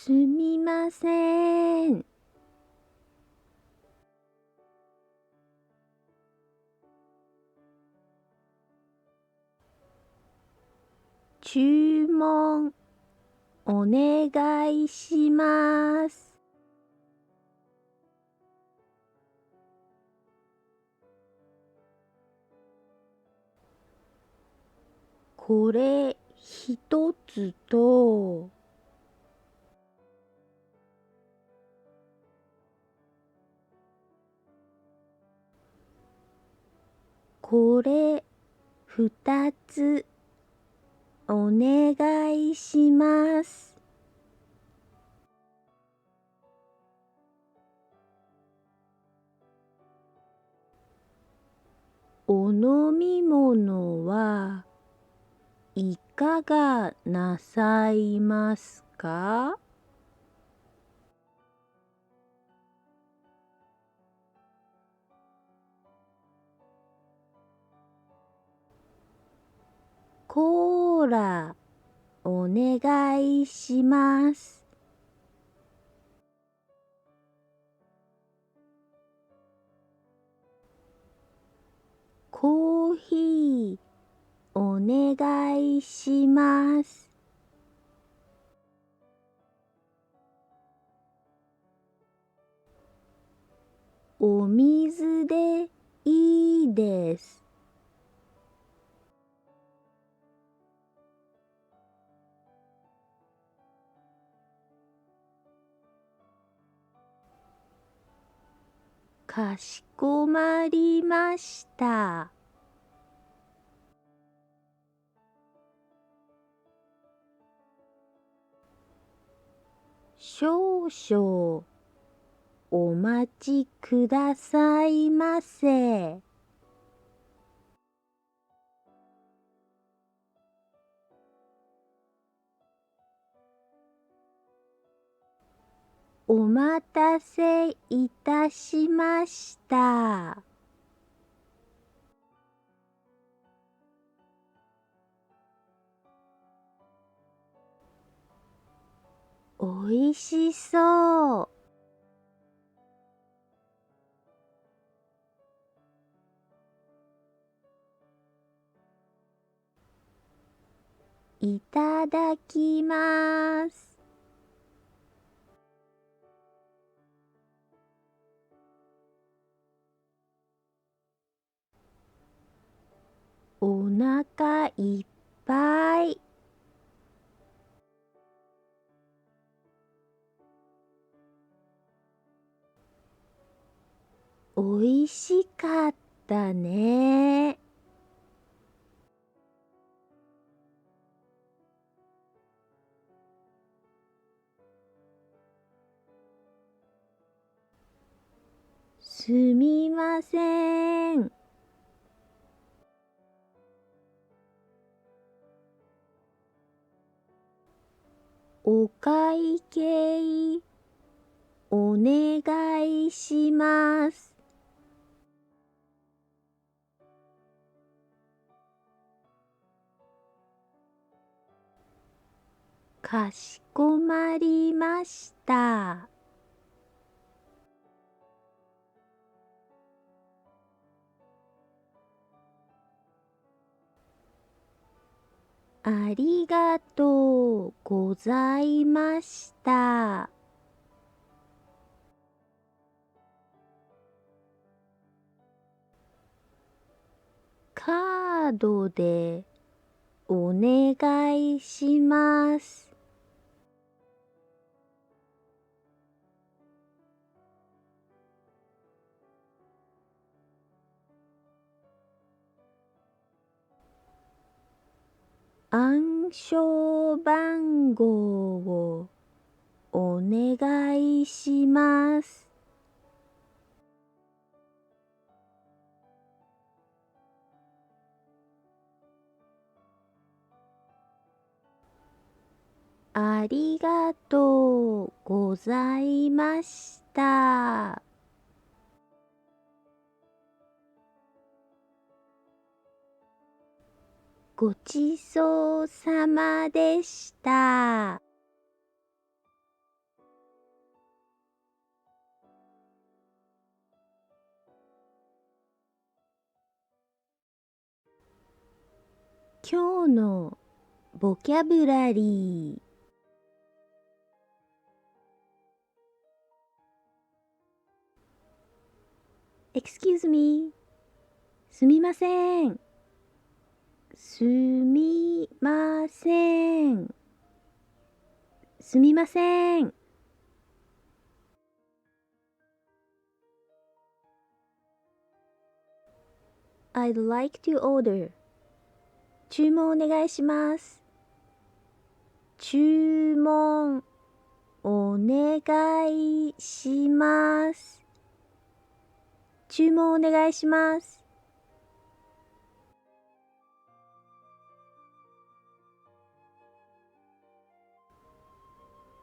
すみません。注文お願いします。これ一つと、これ二つお願いします。お飲み物はいかがなさいますか？コーラお願いします。コーヒーお願いします。お水でいいです。かしこまりました。少々お待ちくださいませ。お待たせいたしました。おいしそう。いただきます。お腹いっぱい。おいしかったね。すみません。お会計お願いします。かしこまりました。ありがとうございました。カードでお願いします。暗証番号をお願いします。ありがとうございました。ごちそうさまでした。今日のボキャブラリー。Excuse me. すみません。すみません。すみません。I'd like to order. 注文お願いします。注文お願いします。注文お願いします。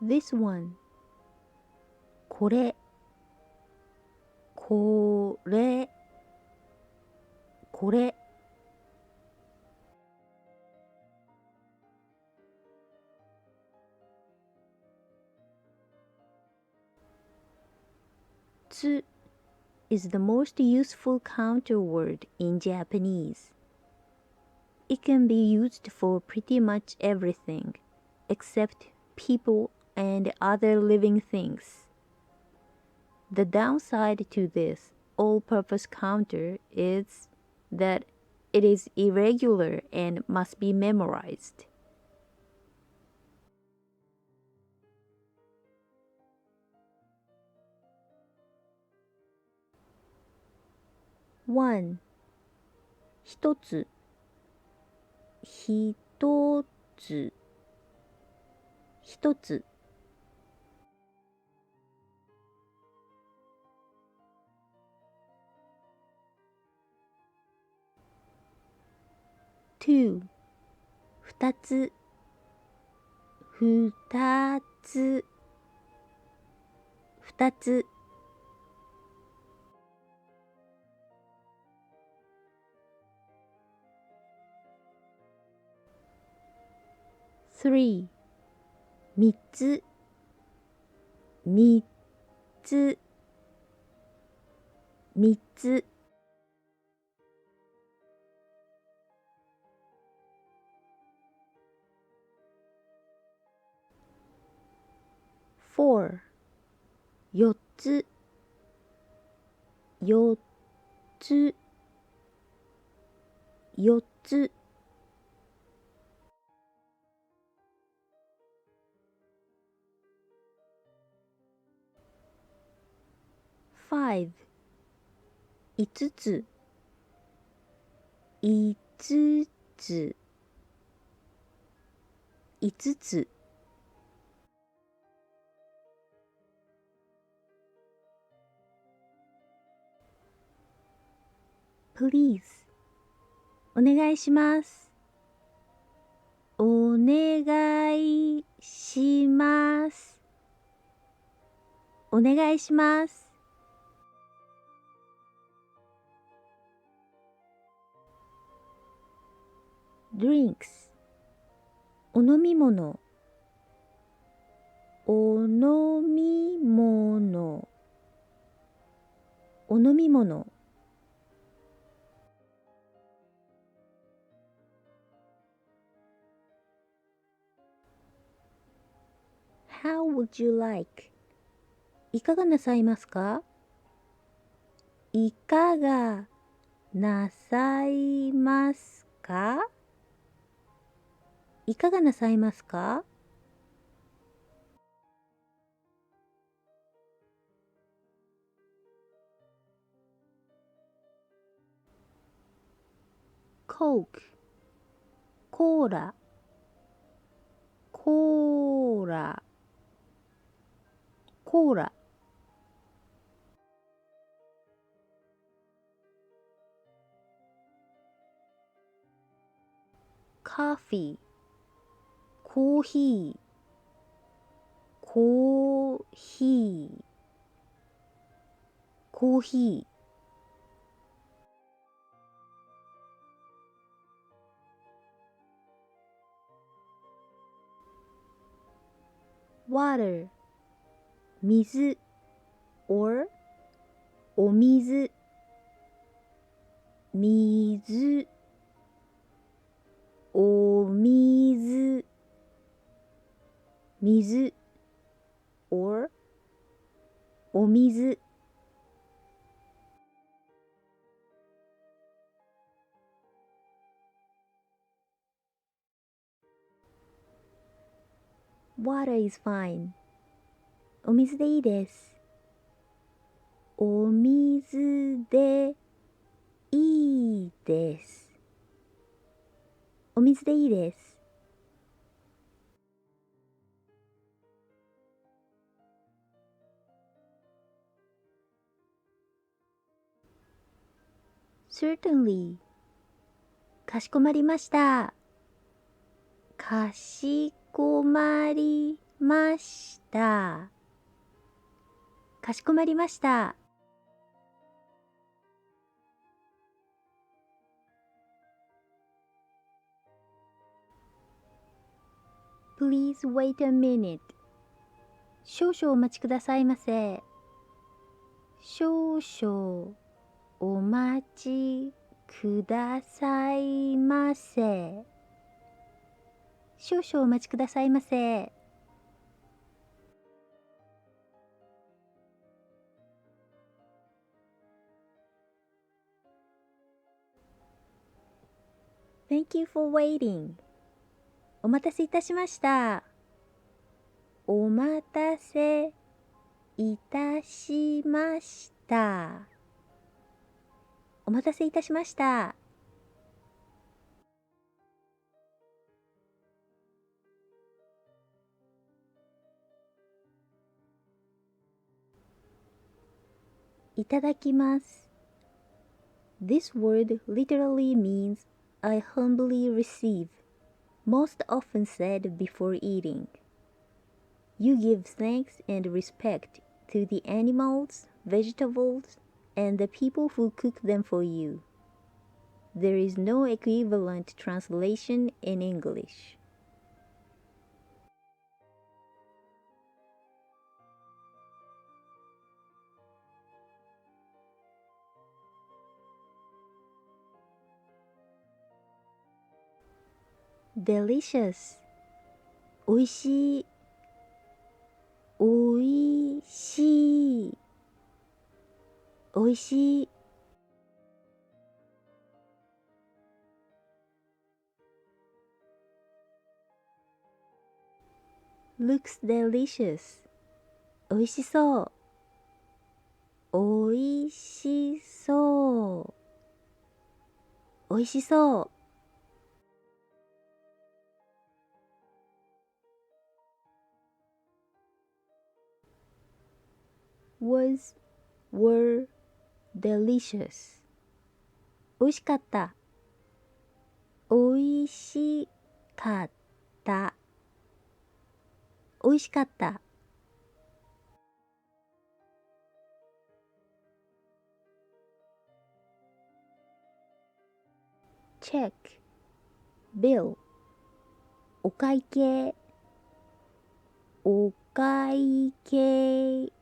This one. これ、これ、これ。つ is the most useful counter word in Japanese. It can be used for pretty much everything, except people and other living things. The downside to this all-purpose counter is that it is irregular and must be memorized. One. 一つ一つ一つ Two. 二つ二つ二つ Three. 三つ三つ三つ Four. 四つ四つ四つ Five. 五つ五つ五つ Please. お願いします。お願いします。お願いします。Drinks. お飲み物お飲み物お飲み物 How would you like? いかがなさいますかいかがなさいますかいかがなさいますか Coke コーラコーラコーラ Coffee コーヒーコーヒーコーヒー Water 水 or お水水お水、水 or お水。Water is fine. お水でいいです。お水でいいです。お水でいいです。Certainly. かしこまりました。かしこまりました。かしこまりました。Please wait a minute. 少々お待ちくださいませ。少々お待ちくださいませ。少々お待ちくださいませ。Thank you for waiting. お待たせいたしました。お待たせいたしました。お待たせいたしました。いただきます。This word literally means I humbly receive, most often said before eating. You give thanks and respect to the animals, vegetables, and the people who cook them for you. There is no equivalent translation in English. Delicious. おいしい。おいしい。おいしい。Looks delicious. おいしそう。おいしそう。おいしそう。was, were, delicious. おいしかった。おいしかった。おいしかった。check, bill. お会計。お会計。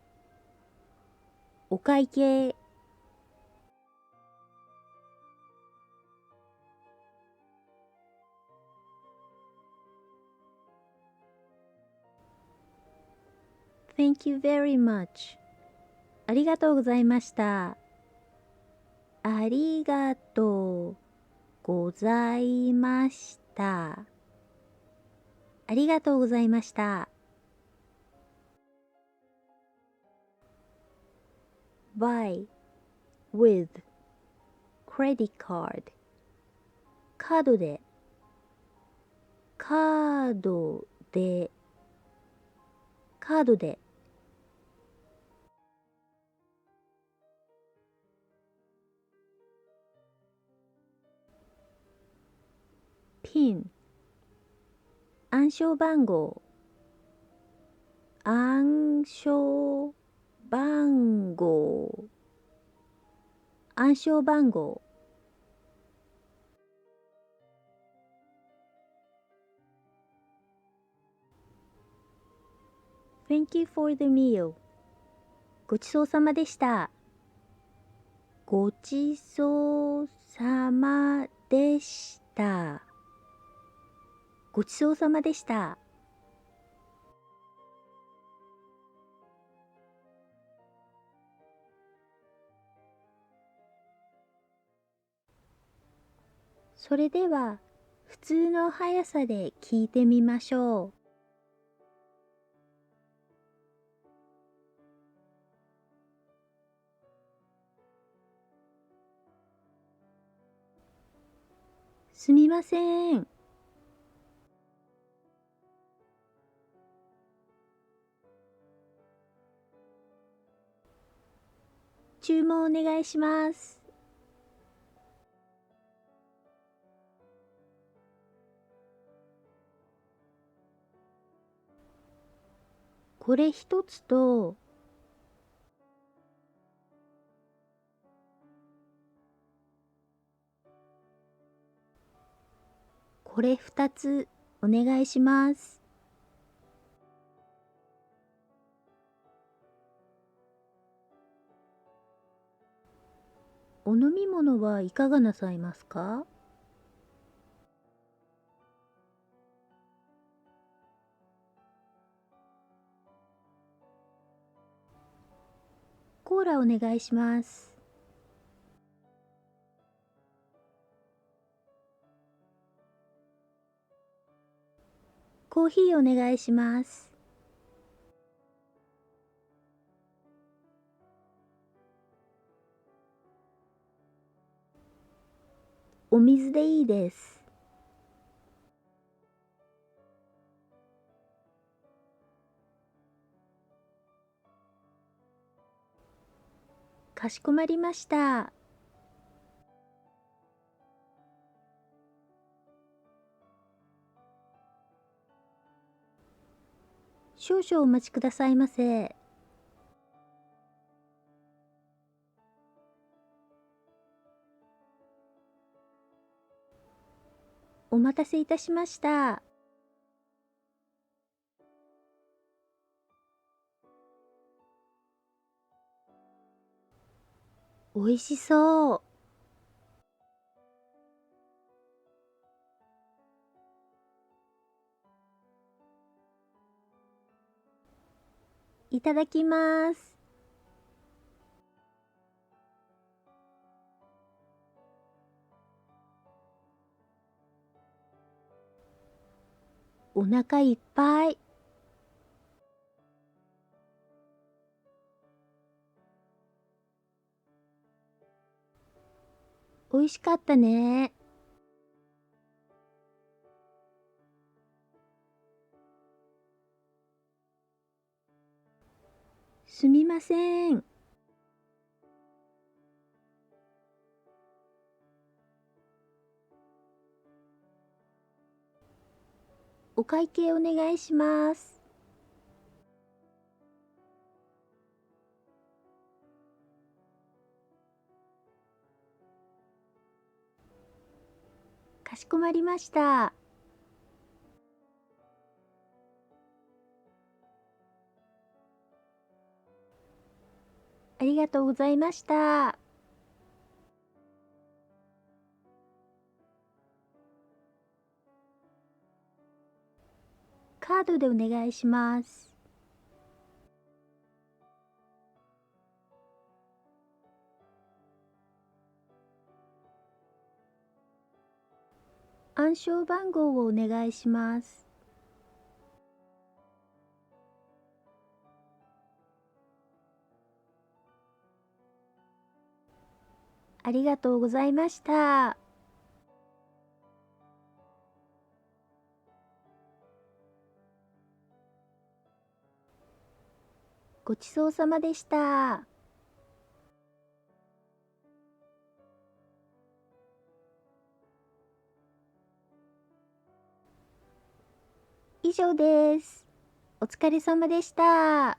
お会計。Thank you very much. ありがとうございました。ありがとうございました。ありがとうございました。buy, with, credit card. カードで。カードで。カードで。ピン。暗証番号。暗証番号。暗証番号。Thank you for the meal. ごちそうさまでした。ごちそうさまでした。ごちそうさまでした。それでは、普通の速さで聞いてみましょう。すみません。注文お願いします。これ一つと、これ二つお願いします。お飲み物はいかがなさいますか？コーラお願いします。コーヒーお願いします。お水でいいです。かしこまりました。少々お待ちくださいませ。お待たせいたしました。おいしそう。いただきます。お腹いっぱい。おいしかったね。すみません。お会計お願いします。かしこまりました。ありがとうございました。カードでお願いします。暗証番号をお願いします。ありがとうございました。ごちそうさまでした。以上です。お疲れ様でした。